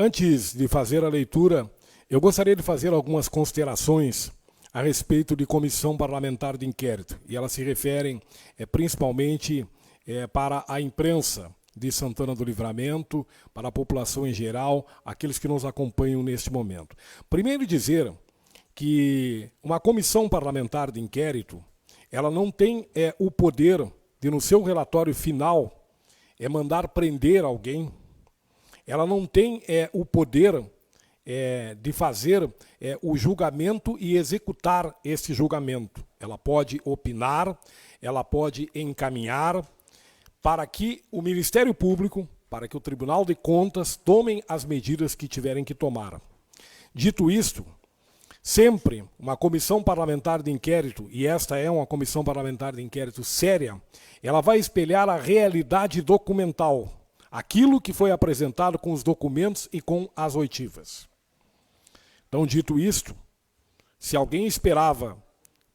Antes de fazer a leitura, eu gostaria de fazer algumas considerações a respeito de comissão parlamentar de inquérito. E elas se referem principalmente para a imprensa de Santana do Livramento, para a população em geral, aqueles que nos acompanham neste momento. Primeiro dizer que uma comissão parlamentar de inquérito, ela não tem o poder de, no seu relatório final, mandar prender alguém. Ela não tem o poder de fazer o julgamento e executar esse julgamento. Ela pode opinar, ela pode encaminhar para que o Ministério Público, para que o Tribunal de Contas tomem as medidas que tiverem que tomar. Dito isto, sempre uma comissão parlamentar de inquérito, e esta é uma comissão parlamentar de inquérito séria, ela vai espelhar a realidade documental, aquilo que foi apresentado com os documentos e com as oitivas. Então, dito isto, se alguém esperava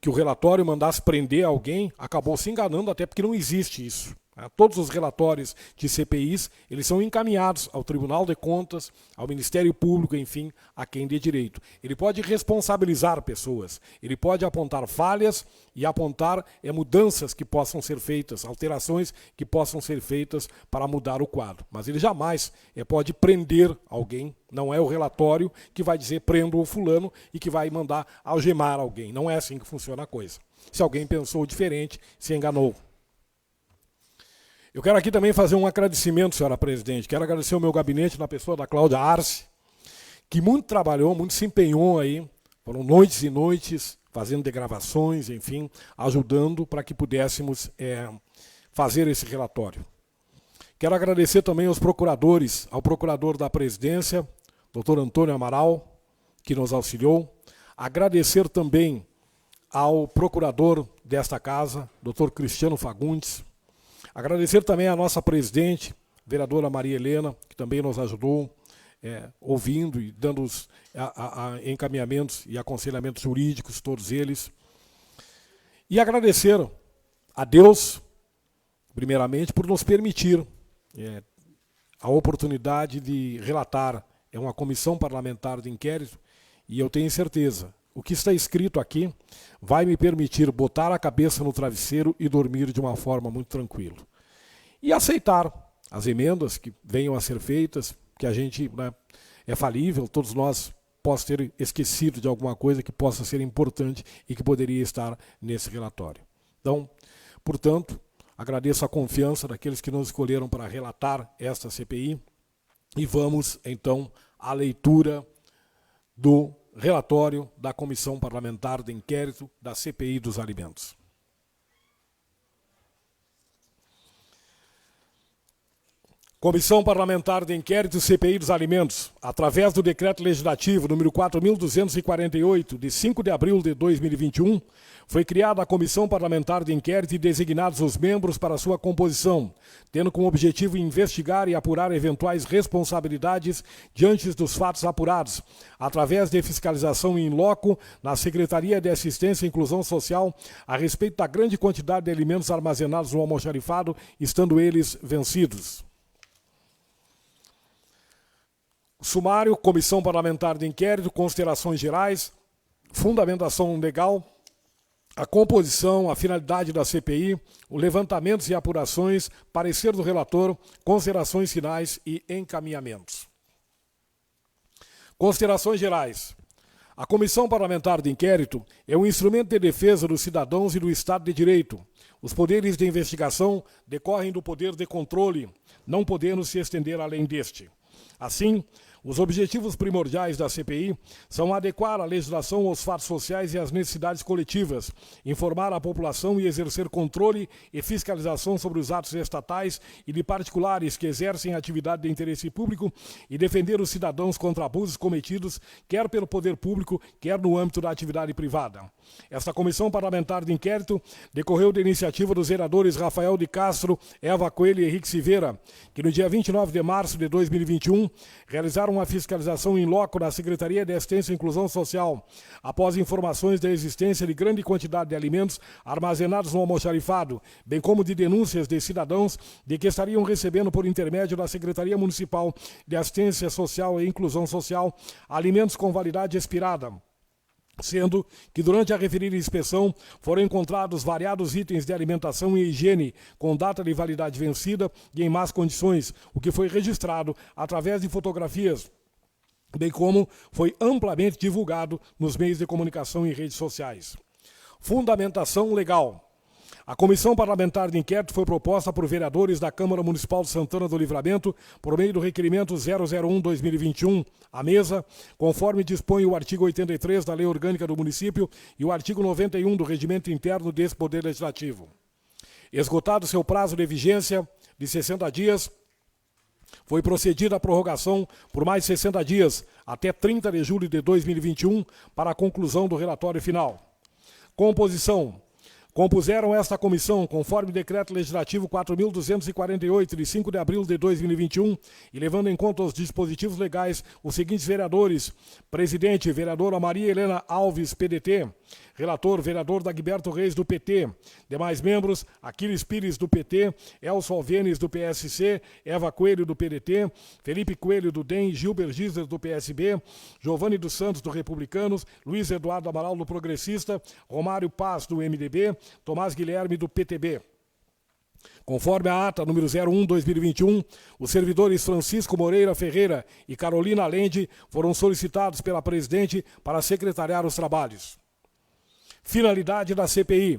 que o relatório mandasse prender alguém, acabou se enganando, até porque não existe isso. Todos os relatórios de CPIs, eles são encaminhados ao Tribunal de Contas, ao Ministério Público, enfim, a quem dê direito. Ele pode responsabilizar pessoas, ele pode apontar falhas e apontar mudanças que possam ser feitas, alterações que possam ser feitas para mudar o quadro. Mas ele jamais pode prender alguém, não é o relatório que vai dizer prenda o fulano e que vai mandar algemar alguém. Não é assim que funciona a coisa. Se alguém pensou diferente, se enganou. Eu quero aqui também fazer um agradecimento, senhora presidente. Quero agradecer o meu gabinete na pessoa da Cláudia Arce, que muito trabalhou, muito se empenhou aí. Foram noites e noites fazendo degravações, enfim, ajudando para que pudéssemos fazer esse relatório. Quero agradecer também aos procuradores, ao procurador da presidência, doutor Antônio Amaral, que nos auxiliou. Agradecer também ao procurador desta casa, doutor Cristiano Fagundes. Agradecer também à nossa presidente, vereadora Maria Helena, que também nos ajudou, ouvindo e dando os encaminhamentos e aconselhamentos jurídicos, todos eles. E agradecer a Deus, primeiramente, por nos permitir a oportunidade de relatar uma comissão parlamentar de inquérito, e eu tenho certeza, o que está escrito aqui vai me permitir botar a cabeça no travesseiro e dormir de uma forma muito tranquila. E aceitar as emendas que venham a ser feitas, que a gente é falível, todos nós possamos ter esquecido de alguma coisa que possa ser importante e que poderia estar nesse relatório. Então, portanto, agradeço a confiança daqueles que nos escolheram para relatar esta CPI e vamos, então, à leitura do relatório da Comissão Parlamentar de Inquérito da CPI dos Alimentos. Comissão Parlamentar de Inquérito CPI dos Alimentos, através do Decreto Legislativo número 4.248, de 5 de abril de 2021, foi criada a Comissão Parlamentar de Inquérito e designados os membros para sua composição, tendo como objetivo investigar e apurar eventuais responsabilidades diante dos fatos apurados, através de fiscalização in loco na Secretaria de Assistência e Inclusão Social, a respeito da grande quantidade de alimentos armazenados no almoxarifado, estando eles vencidos. Sumário, Comissão Parlamentar de Inquérito, considerações gerais, fundamentação legal, a composição, a finalidade da CPI, o levantamento e apurações, parecer do relator, considerações finais e encaminhamentos. Considerações gerais. A Comissão Parlamentar de Inquérito é um instrumento de defesa dos cidadãos e do Estado de Direito. Os poderes de investigação decorrem do poder de controle, não podendo se estender além deste. Assim, os objetivos primordiais da CPI são adequar a legislação aos fatos sociais e às necessidades coletivas, informar a população e exercer controle e fiscalização sobre os atos estatais e de particulares que exercem atividade de interesse público e defender os cidadãos contra abusos cometidos, quer pelo poder público, quer no âmbito da atividade privada. Esta Comissão Parlamentar de Inquérito decorreu da iniciativa dos vereadores Rafael de Castro, Eva Coelho e Henrique Silveira, que no dia 29 de março de 2021 2021, realizaram uma fiscalização in loco na Secretaria de Assistência e Inclusão Social, após informações da existência de grande quantidade de alimentos armazenados no almoxarifado, bem como de denúncias de cidadãos de que estariam recebendo por intermédio da Secretaria Municipal de Assistência Social e Inclusão Social alimentos com validade expirada, sendo que durante a referida inspeção foram encontrados variados itens de alimentação e higiene com data de validade vencida e em más condições, o que foi registrado através de fotografias, bem como foi amplamente divulgado nos meios de comunicação e redes sociais. Fundamentação legal. A Comissão Parlamentar de Inquérito foi proposta por vereadores da Câmara Municipal de Santana do Livramento por meio do requerimento 001-2021 à mesa, conforme dispõe o artigo 83 da Lei Orgânica do Município e o artigo 91 do Regimento Interno desse Poder Legislativo. Esgotado seu prazo de vigência de 60 dias, foi procedida a prorrogação por mais 60 dias, até 30 de julho de 2021, para a conclusão do relatório final. Composição. Compuseram esta comissão, conforme Decreto Legislativo 4.248, de 5 de abril de 2021, e levando em conta os dispositivos legais, os seguintes vereadores: presidente, vereadora Maria Helena Alves, PDT; relator, vereador Dagberto Reis, do PT; demais membros: Aquiles Pires, do PT; Elson Alvenes, do PSC; Eva Coelho, do PDT; Felipe Coelho, do DEM; Gilber Gisler, do PSB; Giovanni dos Santos, do Republicanos; Luiz Eduardo Amaral, do Progressista; Romário Paz, do MDB; Tomás Guilherme, do PTB. Conforme a ata número 01/2021, os servidores Francisco Moreira Ferreira e Carolina Lende foram solicitados pela presidente para secretariar os trabalhos. Finalidade da CPI.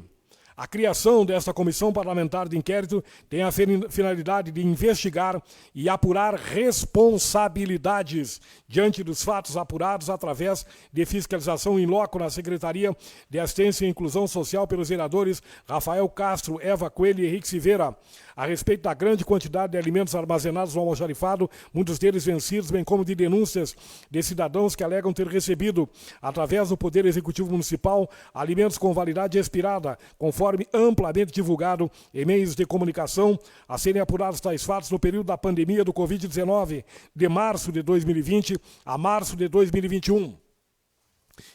A criação desta Comissão Parlamentar de Inquérito tem a finalidade de investigar e apurar responsabilidades diante dos fatos apurados através de fiscalização in loco na Secretaria de Assistência e Inclusão Social pelos vereadores Rafael Castro, Eva Coelho e Henrique Silveira, a respeito da grande quantidade de alimentos armazenados no almoxarifado, muitos deles vencidos, bem como de denúncias de cidadãos que alegam ter recebido, através do Poder Executivo Municipal, alimentos com validade expirada, conforme amplamente divulgado em meios de comunicação, a serem apurados tais fatos no período da pandemia do Covid-19, de março de 2020 a março de 2021.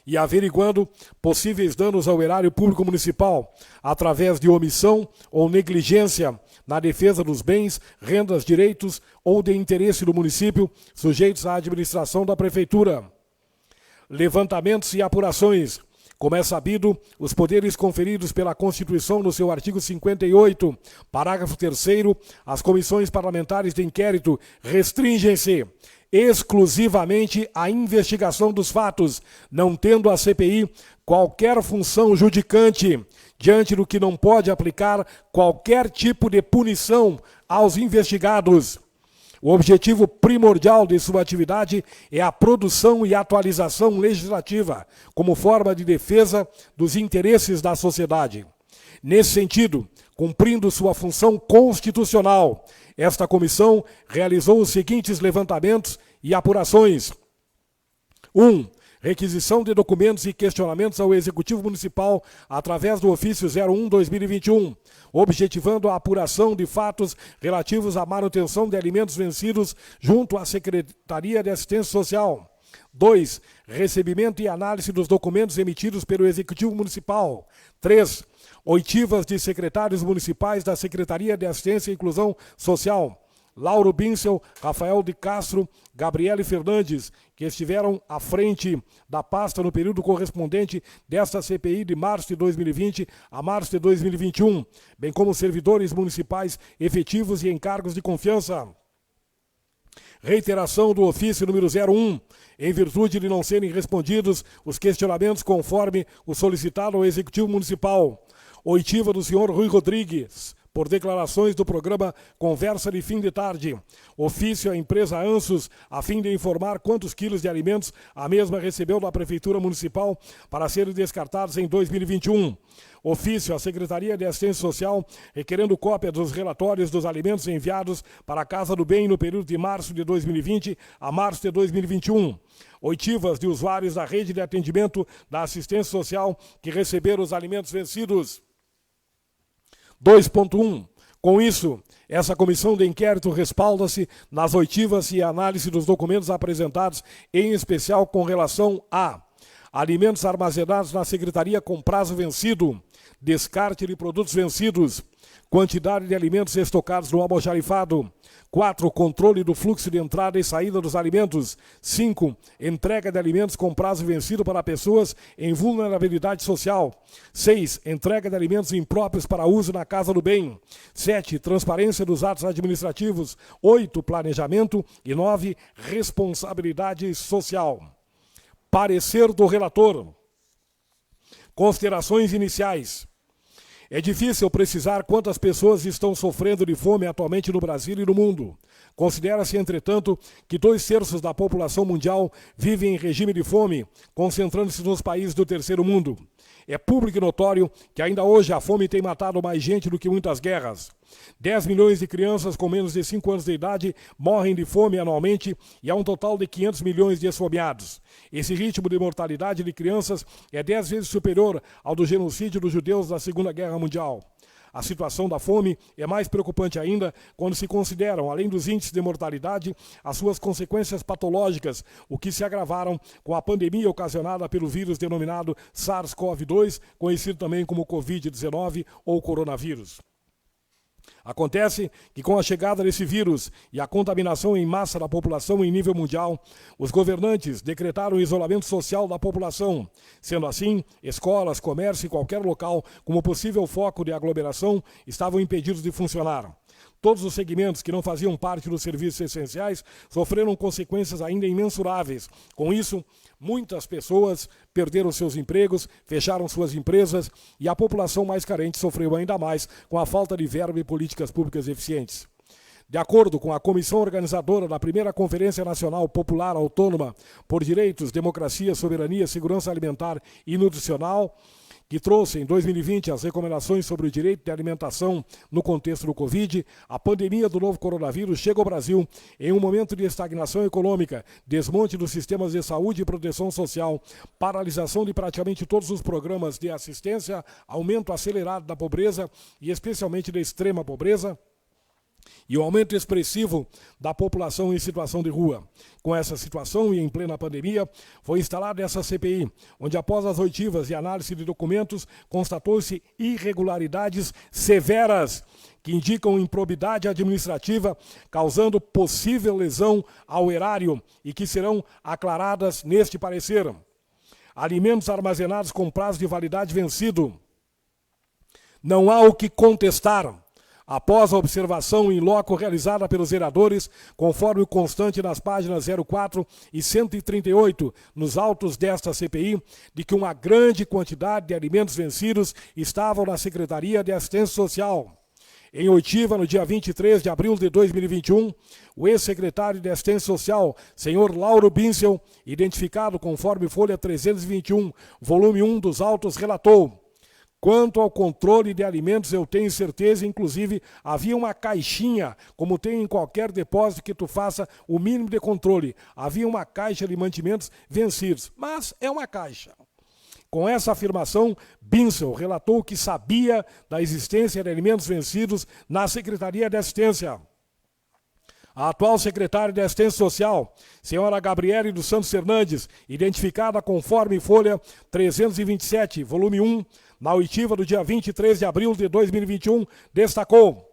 E averiguando possíveis danos ao erário público municipal, através de omissão ou negligência na defesa dos bens, rendas, direitos ou de interesse do município, sujeitos à administração da Prefeitura. Levantamentos e apurações. Como é sabido, os poderes conferidos pela Constituição no seu artigo 58, parágrafo 3º, às comissões parlamentares de inquérito restringem-se exclusivamente à investigação dos fatos, não tendo a CPI qualquer função judicante, diante do que não pode aplicar qualquer tipo de punição aos investigados. O objetivo primordial de sua atividade é a produção e atualização legislativa, como forma de defesa dos interesses da sociedade. Nesse sentido, cumprindo sua função constitucional, esta comissão realizou os seguintes levantamentos e apurações. 1. Requisição de documentos e questionamentos ao Executivo Municipal através do ofício 01/2021, objetivando a apuração de fatos relativos à manutenção de alimentos vencidos junto à Secretaria de Assistência Social. 2. Recebimento e análise dos documentos emitidos pelo Executivo Municipal. 3. Oitivas de secretários municipais da Secretaria de Assistência e Inclusão Social. Lauro Bincel, Rafael de Castro, Gabriele Fernandes, que estiveram à frente da pasta no período correspondente desta CPI de março de 2020 a março de 2021, bem como servidores municipais efetivos e encargos de confiança. Reiteração do ofício número 01, em virtude de não serem respondidos os questionamentos conforme o solicitado ao Executivo Municipal. Oitiva do senhor Rui Rodrigues, por declarações do programa Conversa de Fim de Tarde. Ofício à empresa Ansos, a fim de informar quantos quilos de alimentos a mesma recebeu da Prefeitura Municipal para serem descartados em 2021. Ofício à Secretaria de Assistência Social, requerendo cópia dos relatórios dos alimentos enviados para a Casa do Bem no período de março de 2020 a março de 2021. Oitivas de usuários da rede de atendimento da assistência social que receberam os alimentos vencidos. 2.1. Com isso, essa comissão de inquérito respalda-se nas oitivas e análise dos documentos apresentados, em especial com relação a alimentos armazenados na Secretaria com prazo vencido, descarte de produtos vencidos, quantidade de alimentos estocados no almoxarifado. 4. Controle do fluxo de entrada e saída dos alimentos. 5. Entrega de alimentos com prazo vencido para pessoas em vulnerabilidade social. 6. Entrega de alimentos impróprios para uso na casa do bem. 7. Transparência dos atos administrativos. 8. Planejamento. E 9. Responsabilidade social. Parecer do relator. Considerações iniciais. É difícil precisar quantas pessoas estão sofrendo de fome atualmente no Brasil e no mundo. Considera-se, entretanto, que 2/3 da população mundial vive em regime de fome, concentrando-se nos países do terceiro mundo. É público e notório que ainda hoje a fome tem matado mais gente do que muitas guerras. 10 milhões de crianças com menos de 5 anos de idade morrem de fome anualmente e há um total de 500 milhões de esfomeados. Esse ritmo de mortalidade de crianças é 10 vezes superior ao do genocídio dos judeus na Segunda Guerra Mundial. A situação da fome é mais preocupante ainda quando se consideram, além dos índices de mortalidade, as suas consequências patológicas, o que se agravaram com a pandemia ocasionada pelo vírus denominado SARS-CoV-2, conhecido também como Covid-19 ou coronavírus. Acontece que com a chegada desse vírus e a contaminação em massa da população em nível mundial, os governantes decretaram o isolamento social da população. Sendo assim, escolas, comércio e qualquer local como possível foco de aglomeração estavam impedidos de funcionar. Todos os segmentos que não faziam parte dos serviços essenciais sofreram consequências ainda imensuráveis. Com isso, muitas pessoas perderam seus empregos, fecharam suas empresas e a população mais carente sofreu ainda mais com a falta de verba e políticas públicas eficientes. De acordo com a comissão organizadora da primeira Conferência Nacional Popular Autônoma por Direitos, Democracia, Soberania, Segurança Alimentar e Nutricional, que trouxe em 2020 as recomendações sobre o direito de alimentação no contexto do Covid, a pandemia do novo coronavírus chega ao Brasil em um momento de estagnação econômica, desmonte dos sistemas de saúde e proteção social, paralisação de praticamente todos os programas de assistência, aumento acelerado da pobreza e especialmente da extrema pobreza, e o aumento expressivo da população em situação de rua. Com essa situação e em plena pandemia, foi instalada essa CPI, onde após as oitivas e análise de documentos, constatou-se irregularidades severas que indicam improbidade administrativa, causando possível lesão ao erário e que serão aclaradas neste parecer. Alimentos armazenados com prazo de validade vencido. Não há o que contestar. Após a observação em loco realizada pelos vereadores, conforme o constante nas páginas 04 e 138, nos autos desta CPI, de que uma grande quantidade de alimentos vencidos estavam na Secretaria de Assistência Social. Em oitiva, no dia 23 de abril de 2021, o ex-secretário de Assistência Social, senhor Lauro Bincel, identificado conforme folha 321, volume 1 dos autos, relatou: quanto ao controle de alimentos, eu tenho certeza, inclusive, havia uma caixinha, como tem em qualquer depósito que tu faça o mínimo de controle. Havia uma caixa de mantimentos vencidos, mas é uma caixa. Com essa afirmação, Bincel relatou que sabia da existência de alimentos vencidos na Secretaria de Assistência. A atual secretária de Assistência Social, senhora Gabriele dos Santos Fernandes, identificada conforme folha 327, volume 1, na oitiva do dia 23 de abril de 2021, destacou: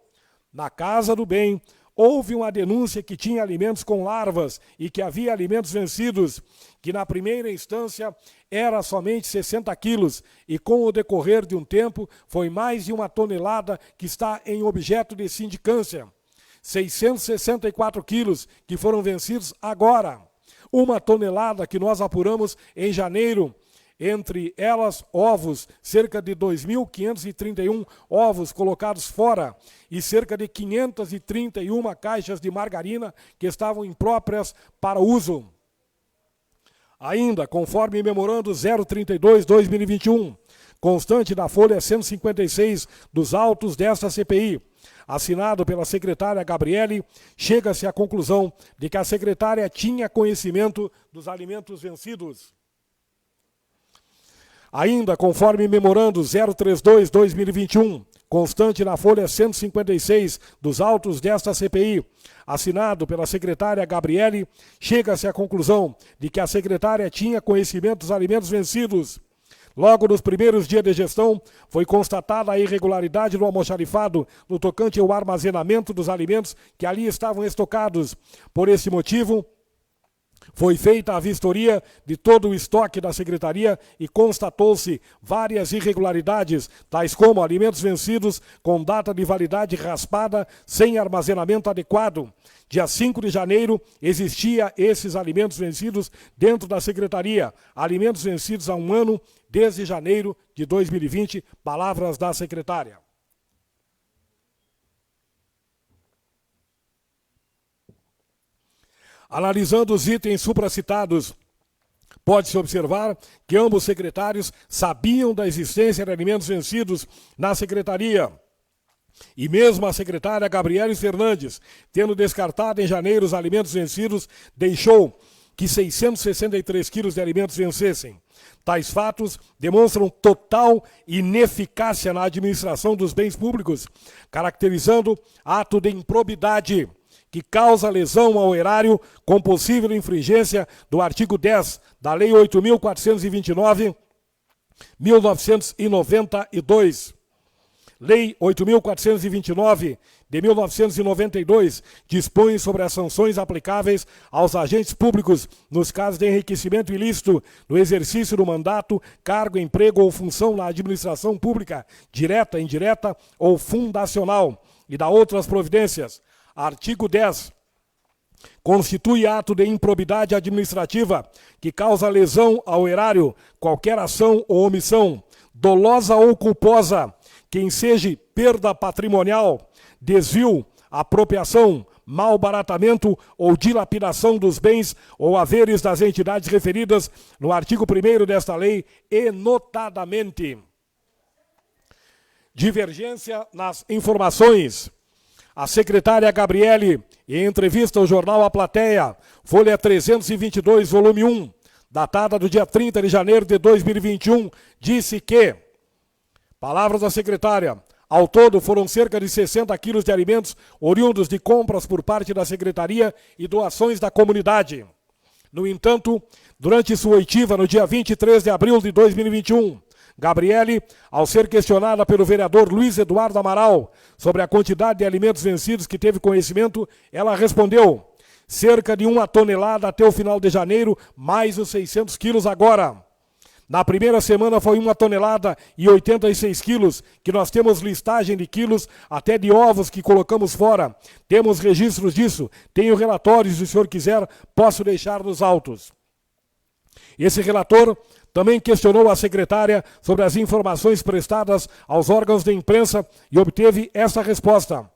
na Casa do Bem, houve uma denúncia que tinha alimentos com larvas e que havia alimentos vencidos, que na primeira instância era somente 60 quilos e com o decorrer de um tempo foi mais de 1 tonelada que está em objeto de sindicância. 664 quilos que foram vencidos agora. 1 tonelada que nós apuramos em janeiro. Entre elas, ovos, cerca de 2.531 ovos colocados fora e cerca de 531 caixas de margarina que estavam impróprias para uso. Ainda, conforme memorando 032/2021, constante da folha 156 dos autos desta CPI, assinado pela secretária Gabriele, chega-se à conclusão de que a secretária tinha conhecimento dos alimentos vencidos. Ainda, conforme memorando 032/2021, constante na folha 156 dos autos desta CPI, assinado pela secretária Gabriele, chega-se à conclusão de que a secretária tinha conhecimento dos alimentos vencidos. Logo nos primeiros dias de gestão, foi constatada a irregularidade no almoxarifado no tocante ao armazenamento dos alimentos que ali estavam estocados. Por esse motivo, foi feita a vistoria de todo o estoque da Secretaria e constatou-se várias irregularidades, tais como alimentos vencidos com data de validade raspada, sem armazenamento adequado. Dia 5 de janeiro, existia esses alimentos vencidos dentro da Secretaria. Alimentos vencidos há um ano, desde janeiro de 2020, palavras da secretária. Analisando os itens supracitados, pode-se observar que ambos secretários sabiam da existência de alimentos vencidos na Secretaria. E mesmo a secretária Gabriele Fernandes, tendo descartado em janeiro os alimentos vencidos, deixou que 663 quilos de alimentos vencessem. Tais fatos demonstram total ineficácia na administração dos bens públicos, caracterizando ato de improbidade, que causa lesão ao erário com possível infringência do artigo 10 da Lei 8.429/1992. Lei 8.429, de 1992, dispõe sobre as sanções aplicáveis aos agentes públicos nos casos de enriquecimento ilícito no exercício do mandato, cargo, emprego ou função na administração pública, direta, indireta ou fundacional, e dá outras providências. Artigo 10. Constitui ato de improbidade administrativa que causa lesão ao erário, qualquer ação ou omissão, dolosa ou culposa, que enseje perda patrimonial, desvio, apropriação, malbaratamento ou dilapidação dos bens ou haveres das entidades referidas no artigo 1º desta lei e notadamente. Divergência nas informações. A secretária Gabriele, em entrevista ao jornal A Plateia, folha 322, volume 1, datada do dia 30 de janeiro de 2021, disse que, palavras da secretária, ao todo foram cerca de 60 quilos de alimentos oriundos de compras por parte da secretaria e doações da comunidade. No entanto, durante sua oitiva no dia 23 de abril de 2021, Gabriele, ao ser questionada pelo vereador Luiz Eduardo Amaral sobre a quantidade de alimentos vencidos que teve conhecimento, ela respondeu: cerca de 1 tonelada até o final de janeiro, mais os 600 quilos agora. Na primeira semana foi 1 tonelada e 86 quilos, que nós temos listagem de quilos, até de ovos que colocamos fora. Temos registros disso, tenho relatórios, se o senhor quiser, posso deixar nos autos. Esse relator também questionou a secretária sobre as informações prestadas aos órgãos de imprensa e obteve essa resposta: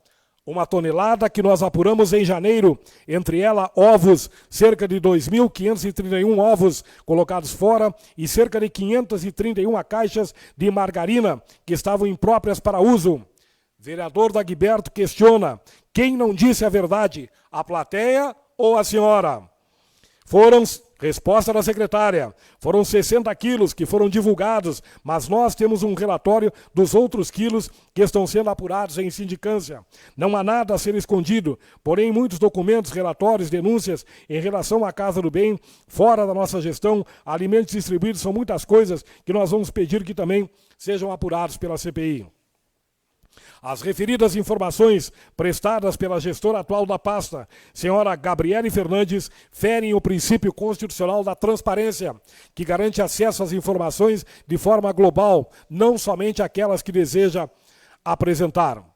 1 tonelada que nós apuramos em janeiro, entre ela ovos, cerca de 2.531 ovos colocados fora e cerca de 531 caixas de margarina que estavam impróprias para uso. Vereador Dagberto questiona: quem não disse a verdade, a plateia ou a senhora? Resposta da secretária: foram 60 quilos que foram divulgados, mas nós temos um relatório dos outros quilos que estão sendo apurados em sindicância. Não há nada a ser escondido, porém muitos documentos, relatórios, denúncias em relação à Casa do Bem, fora da nossa gestão, alimentos distribuídos, são muitas coisas que nós vamos pedir que também sejam apurados pela CPI. As referidas informações prestadas pela gestora atual da pasta, senhora Gabriele Fernandes, ferem o princípio constitucional da transparência, que garante acesso às informações de forma global, não somente aquelas que deseja apresentar.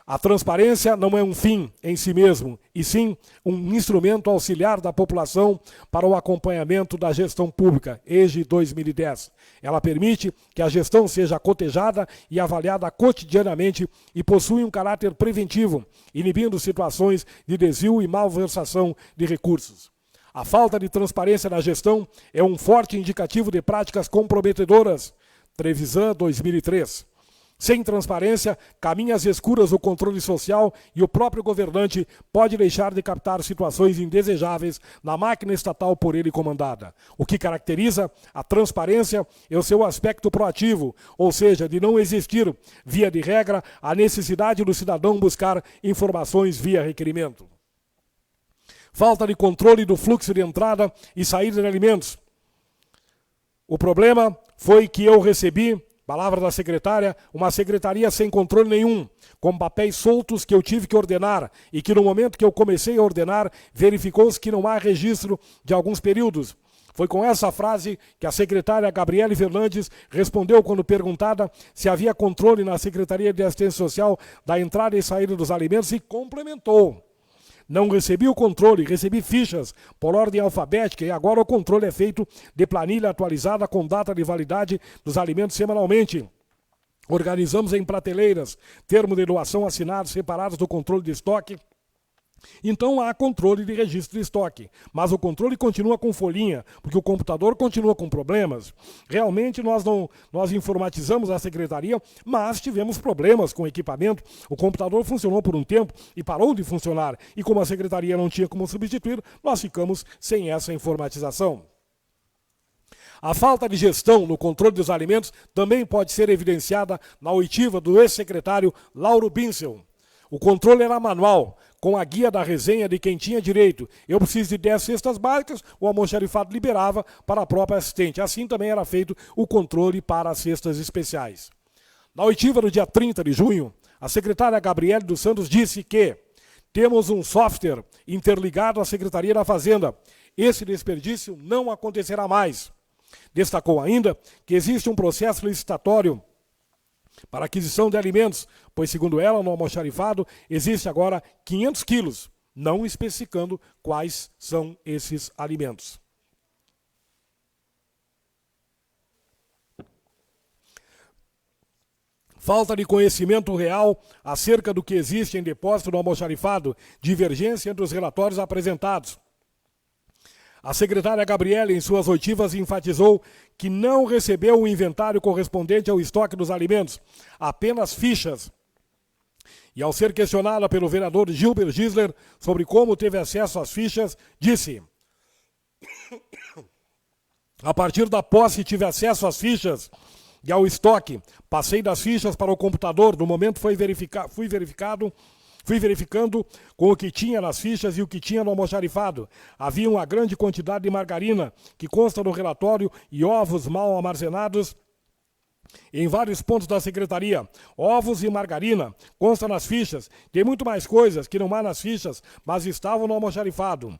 A transparência não é um fim em si mesmo, e sim um instrumento auxiliar da população para o acompanhamento da gestão pública, EGE 2010. Ela permite que a gestão seja cotejada e avaliada cotidianamente e possui um caráter preventivo, inibindo situações de desvio e malversação de recursos. A falta de transparência na gestão é um forte indicativo de práticas comprometedoras. Trevisan, 2003. Sem transparência, caminha às escuras o controle social e o próprio governante pode deixar de captar situações indesejáveis na máquina estatal por ele comandada. O que caracteriza a transparência é o seu aspecto proativo, ou seja, de não existir, via de regra, a necessidade do cidadão buscar informações via requerimento. Falta de controle do fluxo de entrada e saída de alimentos. O problema foi que eu recebi, palavra da secretária, uma secretaria sem controle nenhum, com papéis soltos que eu tive que ordenar e que no momento que eu comecei a ordenar, verificou-se que não há registro de alguns períodos. Foi com essa frase que a secretária Gabriele Fernandes respondeu quando perguntada se havia controle na Secretaria de Assistência Social da entrada e saída dos alimentos e complementou. Não recebi o controle, recebi fichas por ordem alfabética e agora o controle é feito de planilha atualizada com data de validade dos alimentos semanalmente. Organizamos em prateleiras, termo de doação assinados, separados do controle de estoque. Então há controle de registro de estoque, mas o controle continua com folhinha, porque o computador continua com problemas. Realmente nós informatizamos a secretaria, mas tivemos problemas com o equipamento. O computador funcionou por um tempo e parou de funcionar. E como a secretaria não tinha como substituir, nós ficamos sem essa informatização. A falta de gestão no controle dos alimentos também pode ser evidenciada na oitiva do ex-secretário Lauro Binsel. O controle era manual, com a guia da resenha de quem tinha direito. Eu preciso de 10 cestas básicas, o almoxarifado liberava para a própria assistente. Assim também era feito o controle para as cestas especiais. Na oitiva do dia 30 de junho, a secretária Gabriele dos Santos disse que temos um software interligado à Secretaria da Fazenda. Esse desperdício não acontecerá mais. Destacou ainda que existe um processo licitatório para aquisição de alimentos, pois, segundo ela, no almoxarifado existe agora 500 quilos, não especificando quais são esses alimentos. Falta de conhecimento real acerca do que existe em depósito no almoxarifado, divergência entre os relatórios apresentados. A secretária Gabriele, em suas oitivas, enfatizou que não recebeu o inventário correspondente ao estoque dos alimentos, apenas fichas. E ao ser questionada pelo vereador Gilber Gisler sobre como teve acesso às fichas, disse: a partir da posse tive acesso às fichas e ao estoque. Passei das fichas para o computador, no momento fui verificando com o que tinha nas fichas e o que tinha no almoxarifado. Havia uma grande quantidade de margarina, que consta no relatório, e ovos mal armazenados em vários pontos da secretaria. Ovos e margarina consta nas fichas. Tem muito mais coisas que não há nas fichas, mas estavam no almoxarifado.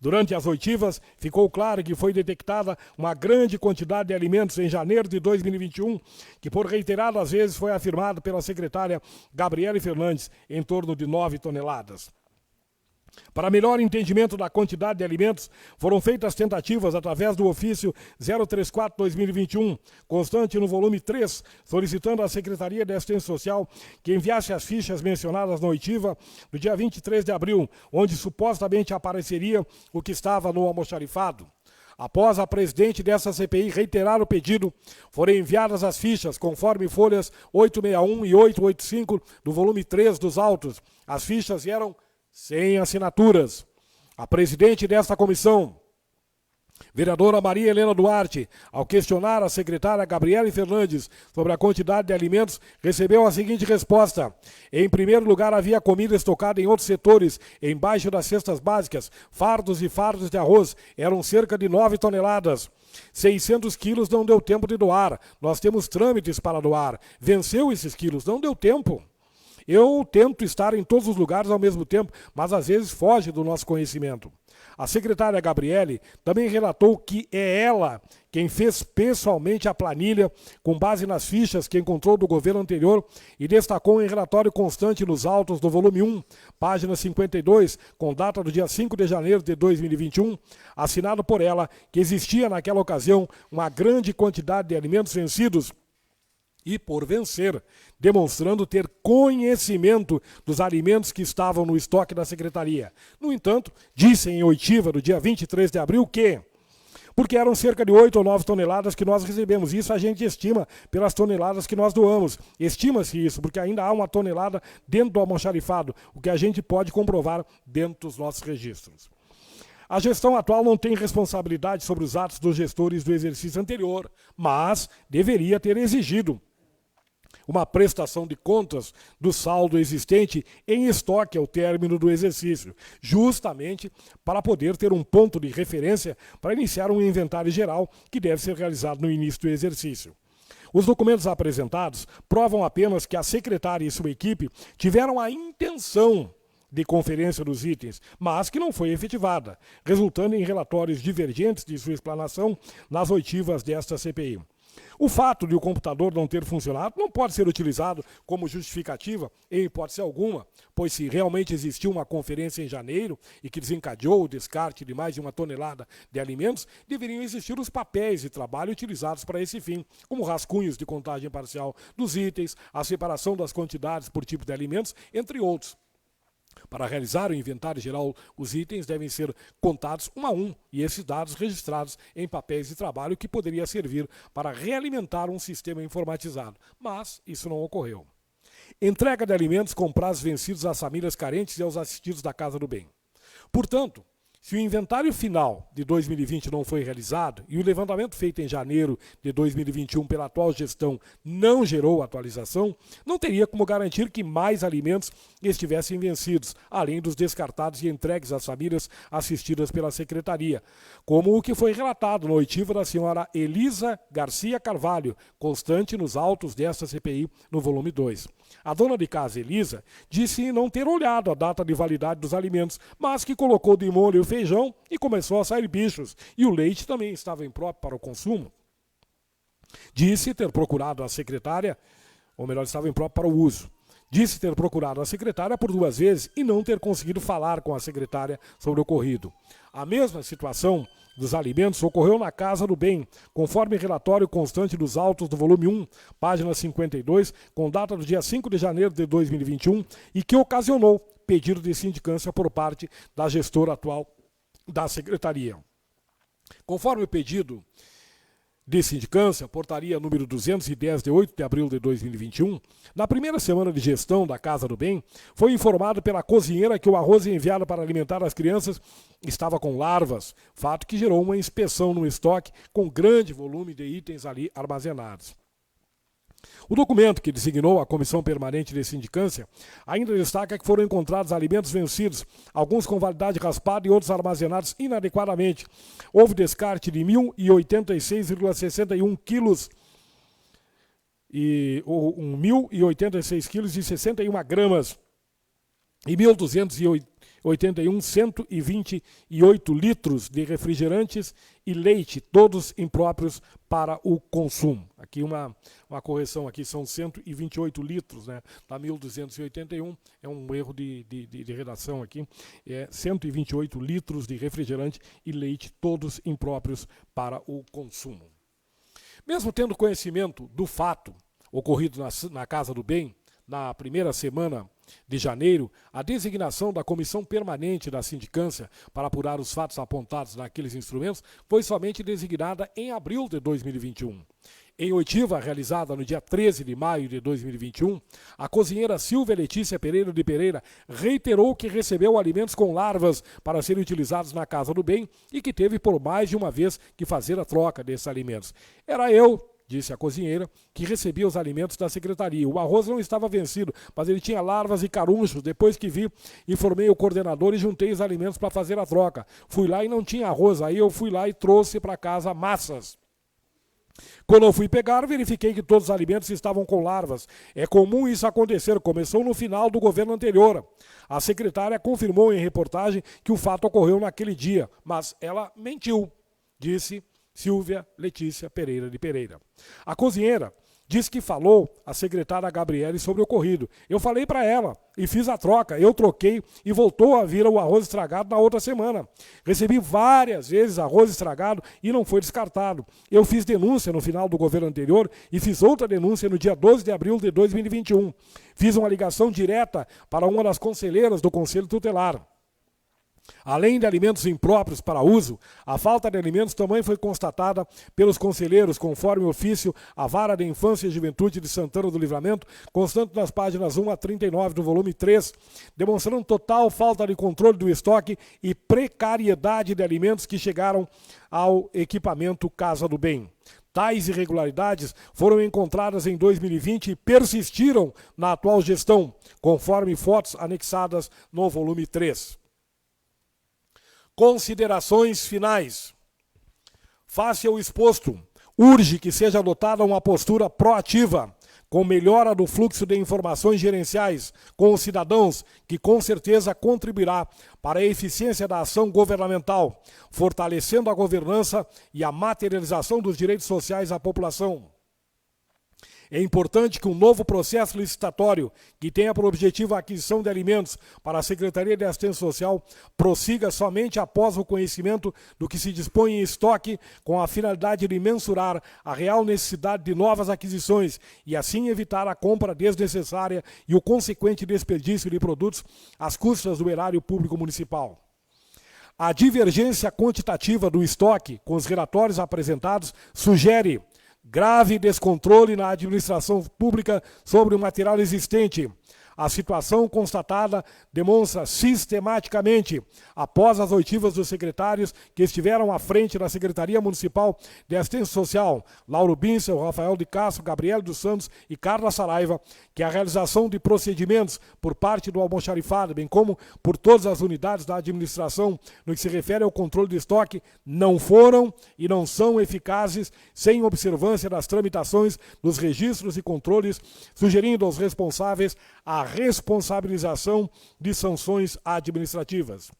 Durante as oitivas, ficou claro que foi detectada uma grande quantidade de alimentos em janeiro de 2021, que por reiteradas vezes foi afirmado pela secretária Gabriele Fernandes, em torno de 9 toneladas. Para melhor entendimento da quantidade de alimentos, foram feitas tentativas através do ofício 034-2021, constante no volume 3, solicitando à Secretaria de Assistência Social que enviasse as fichas mencionadas na oitiva do dia 23 de abril, onde supostamente apareceria o que estava no almoxarifado. Após a presidente dessa CPI reiterar o pedido, foram enviadas as fichas, conforme folhas 861 e 885 do volume 3 dos autos. As fichas eram sem assinaturas. A presidente desta comissão, vereadora Maria Helena Duarte, ao questionar a secretária Gabriele Fernandes sobre a quantidade de alimentos, recebeu a seguinte resposta: em primeiro lugar, havia comida estocada em outros setores, embaixo das cestas básicas, fardos e fardos de arroz, eram cerca de 9 toneladas. 600 quilos não deu tempo de doar, nós temos trâmites para doar, venceu esses quilos, não deu tempo. Eu tento estar em todos os lugares ao mesmo tempo, mas às vezes foge do nosso conhecimento. A secretária Gabriele também relatou que é ela quem fez pessoalmente a planilha com base nas fichas que encontrou do governo anterior e destacou em relatório constante nos autos do volume 1, página 52, com data do dia 5 de janeiro de 2021, assinado por ela, que existia naquela ocasião uma grande quantidade de alimentos vencidos e por vencer, demonstrando ter conhecimento dos alimentos que estavam no estoque da secretaria. No entanto, disse em oitiva do dia 23 de abril que, porque eram cerca de 8 ou 9 toneladas que nós recebemos. Isso a gente estima pelas toneladas que nós doamos. Estima-se isso, porque ainda há uma tonelada dentro do almoxarifado, o que a gente pode comprovar dentro dos nossos registros. A gestão atual não tem responsabilidade sobre os atos dos gestores do exercício anterior, mas deveria ter exigido uma prestação de contas do saldo existente em estoque ao término do exercício, justamente para poder ter um ponto de referência para iniciar um inventário geral que deve ser realizado no início do exercício. Os documentos apresentados provam apenas que a secretária e sua equipe tiveram a intenção de conferência dos itens, mas que não foi efetivada, resultando em relatórios divergentes de sua explanação nas oitivas desta CPI. O fato de o computador não ter funcionado não pode ser utilizado como justificativa em hipótese alguma, pois se realmente existiu uma conferência em janeiro e que desencadeou o descarte de mais de 1 tonelada de alimentos, deveriam existir os papéis de trabalho utilizados para esse fim, como rascunhos de contagem parcial dos itens, a separação das quantidades por tipo de alimentos, entre outros. Para realizar o inventário geral, os itens devem ser contados um a um e esses dados registrados em papéis de trabalho que poderia servir para realimentar um sistema informatizado. Mas isso não ocorreu. Entrega de alimentos com prazos vencidos às famílias carentes e aos assistidos da Casa do Bem. Portanto, se o inventário final de 2020 não foi realizado e o levantamento feito em janeiro de 2021 pela atual gestão não gerou atualização, não teria como garantir que mais alimentos estivessem vencidos, além dos descartados e entregues às famílias assistidas pela Secretaria, como o que foi relatado na oitiva da senhora Elisa Garcia Carvalho, constante nos autos desta CPI no volume 2. A dona de casa, Elisa, disse não ter olhado a data de validade dos alimentos, mas que colocou de molho o feijão e começou a sair bichos. E o leite também estava impróprio para o consumo. Disse ter procurado a secretária, ou melhor, estava impróprio para o uso. Disse ter procurado a secretária por 2 vezes e não ter conseguido falar com a secretária sobre o ocorrido. A mesma situação dos alimentos ocorreu na Casa do Bem, conforme relatório constante dos autos do volume 1, página 52, com data do dia 5 de janeiro de 2021, e que ocasionou pedido de sindicância por parte da gestora atual da Secretaria. Conforme o pedido de sindicância, portaria número 210, de 8 de abril de 2021, na primeira semana de gestão da Casa do Bem, foi informado pela cozinheira que o arroz enviado para alimentar as crianças estava com larvas, fato que gerou uma inspeção no estoque com grande volume de itens ali armazenados. O documento que designou a Comissão Permanente de Sindicância ainda destaca que foram encontrados alimentos vencidos, alguns com validade raspada e outros armazenados inadequadamente. Houve descarte de 1.086,61 quilos e 1.086 quilos e 61 gramas e 128 litros de refrigerantes e leite, todos impróprios para o consumo. Aqui uma correção, aqui são 128 litros, né? Tá 1.281, é um erro de redação aqui, é 128 litros de refrigerante e leite, todos impróprios para o consumo. Mesmo tendo conhecimento do fato ocorrido na Casa do Bem, na primeira semana de janeiro, a designação da Comissão Permanente da Sindicância para apurar os fatos apontados naqueles instrumentos foi somente designada em abril de 2021. Em oitiva realizada no dia 13 de maio de 2021, a cozinheira Silvia Letícia Pereira de Pereira reiterou que recebeu alimentos com larvas para serem utilizados na Casa do Bem e que teve por mais de uma vez que fazer a troca desses alimentos. Era eu, disse a cozinheira, que recebia os alimentos da secretaria. O arroz não estava vencido, mas ele tinha larvas e carunchos. Depois que vi, informei o coordenador e juntei os alimentos para fazer a troca. Fui lá e não tinha arroz, aí eu fui lá e trouxe para casa massas. Quando eu fui pegar, verifiquei que todos os alimentos estavam com larvas. É comum isso acontecer, começou no final do governo anterior. A secretária confirmou em reportagem que o fato ocorreu naquele dia, mas ela mentiu, disse Silvia Letícia Pereira de Pereira. A cozinheira disse que falou à secretária Gabriele sobre o ocorrido. Eu falei para ela e fiz a troca. Eu troquei e voltou a vir o arroz estragado na outra semana. Recebi várias vezes arroz estragado e não foi descartado. Eu fiz denúncia no final do governo anterior e fiz outra denúncia no dia 12 de abril de 2021. Fiz uma ligação direta para uma das conselheiras do Conselho Tutelar. Além de alimentos impróprios para uso, a falta de alimentos também foi constatada pelos conselheiros, conforme o ofício à Vara de Infância e Juventude de Santana do Livramento, constante nas páginas 1 a 39 do volume 3, demonstrando total falta de controle do estoque e precariedade de alimentos que chegaram ao equipamento Casa do Bem. Tais irregularidades foram encontradas em 2020 e persistiram na atual gestão, conforme fotos anexadas no volume 3. Considerações finais. Face ao exposto, urge que seja adotada uma postura proativa, com melhora do fluxo de informações gerenciais com os cidadãos, que com certeza contribuirá para a eficiência da ação governamental, fortalecendo a governança e a materialização dos direitos sociais à população. É importante que um novo processo licitatório, que tenha por objetivo a aquisição de alimentos para a Secretaria de Assistência Social, prossiga somente após o conhecimento do que se dispõe em estoque, com a finalidade de mensurar a real necessidade de novas aquisições e assim evitar a compra desnecessária e o consequente desperdício de produtos às custas do erário público municipal. A divergência quantitativa do estoque com os relatórios apresentados sugere grave descontrole na administração pública sobre o material existente. A situação constatada demonstra sistematicamente, após as oitivas dos secretários que estiveram à frente da Secretaria Municipal de Assistência Social, Lauro Bincel, Rafael de Castro, Gabriel dos Santos e Carla Saraiva, que a realização de procedimentos por parte do almoxarifado, bem como por todas as unidades da administração, no que se refere ao controle de estoque, não foram e não são eficazes sem observância das tramitações dos registros e controles, sugerindo aos responsáveis a responsabilização de sanções administrativas.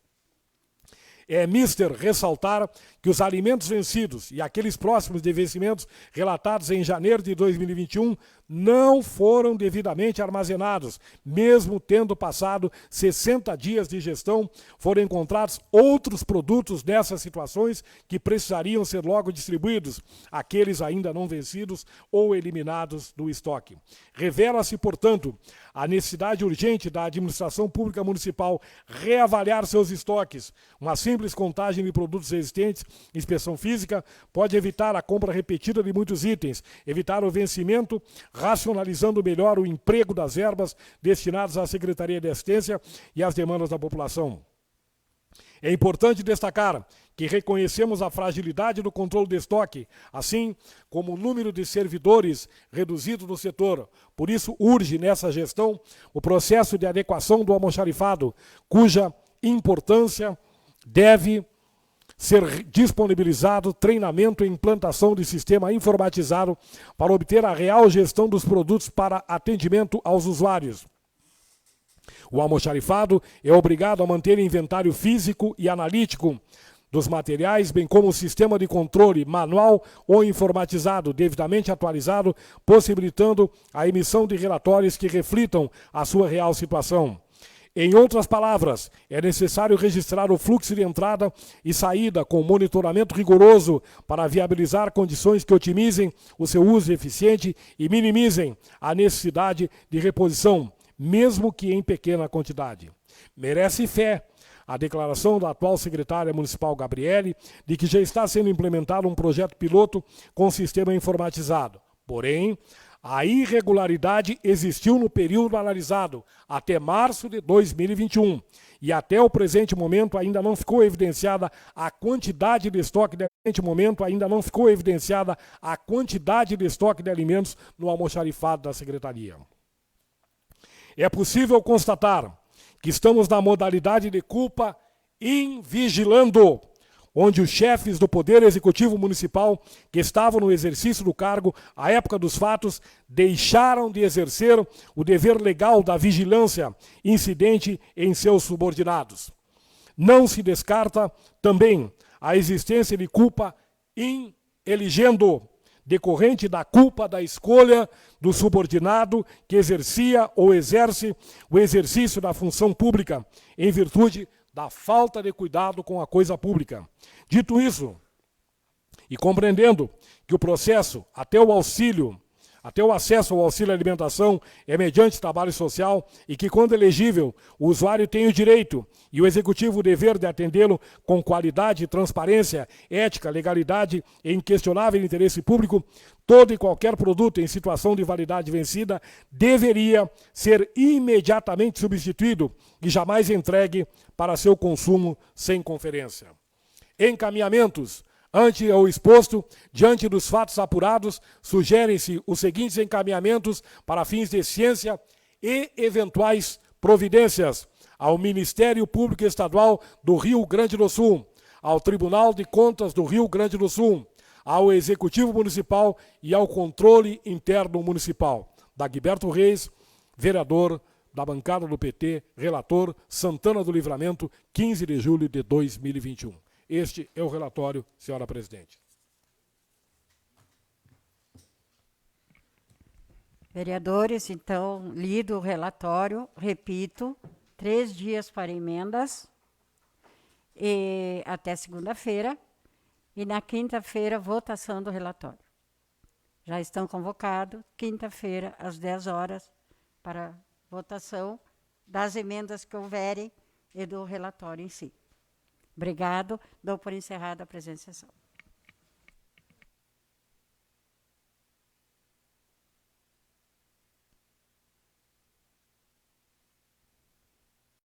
É mister ressaltar que os alimentos vencidos e aqueles próximos de vencimentos relatados em janeiro de 2021 não foram devidamente armazenados. Mesmo tendo passado 60 dias de gestão, foram encontrados outros produtos nessas situações que precisariam ser logo distribuídos, aqueles ainda não vencidos ou eliminados do estoque. Revela-se, portanto, a necessidade urgente da administração pública municipal reavaliar seus estoques. Uma simples contagem de produtos existentes, inspeção física, pode evitar a compra repetida de muitos itens, evitar o vencimento, racionalizando melhor o emprego das verbas destinadas à Secretaria de Assistência e às demandas da população. É importante destacar que reconhecemos a fragilidade do controle de estoque, assim como o número de servidores reduzido no setor. Por isso, urge nessa gestão o processo de adequação do almoxarifado, cuja importância deve ser disponibilizado treinamento e implantação de sistema informatizado para obter a real gestão dos produtos para atendimento aos usuários. O almoxarifado é obrigado a manter inventário físico e analítico dos materiais, bem como o sistema de controle manual ou informatizado, devidamente atualizado, possibilitando a emissão de relatórios que reflitam a sua real situação. Em outras palavras, é necessário registrar o fluxo de entrada e saída com monitoramento rigoroso para viabilizar condições que otimizem o seu uso eficiente e minimizem a necessidade de reposição, mesmo que em pequena quantidade. Merece fé a declaração da atual secretária municipal Gabriele de que já está sendo implementado um projeto piloto com sistema informatizado. Porém, a irregularidade existiu no período analisado, até março de 2021, e até o presente momento ainda não ficou evidenciada a quantidade de estoque de alimentos no almoxarifado da Secretaria. É possível constatar que estamos na modalidade de culpa invigilando, onde os chefes do Poder Executivo Municipal, que estavam no exercício do cargo à época dos fatos, deixaram de exercer o dever legal da vigilância incidente em seus subordinados. Não se descarta também a existência de culpa ineligendo, decorrente da culpa da escolha do subordinado que exercia ou exerce o exercício da função pública, em virtude da falta de cuidado com a coisa pública. Dito isso, e compreendendo que o processo, até o auxílio Até o acesso ao auxílio alimentação é mediante trabalho social e que, quando elegível, o usuário tem o direito e o executivo o dever de atendê-lo com qualidade, transparência, ética, legalidade e inquestionável interesse público, todo e qualquer produto em situação de validade vencida deveria ser imediatamente substituído e jamais entregue para seu consumo sem conferência. Encaminhamentos. Ante o exposto, diante dos fatos apurados, sugerem-se os seguintes encaminhamentos para fins de ciência e eventuais providências ao Ministério Público Estadual do Rio Grande do Sul, ao Tribunal de Contas do Rio Grande do Sul, ao Executivo Municipal e ao Controle Interno Municipal. Dagberto Reis, vereador da bancada do PT, relator, Santana do Livramento, 15 de julho de 2021. Este é o relatório, senhora presidente. Vereadores, então, lido o relatório, repito, 3 dias para emendas, e até segunda-feira, e na quinta-feira, votação do relatório. Já estão convocados, quinta-feira, às 10 horas, para votação das emendas que houverem e do relatório em si. Obrigado, dou por encerrada a presente sessão.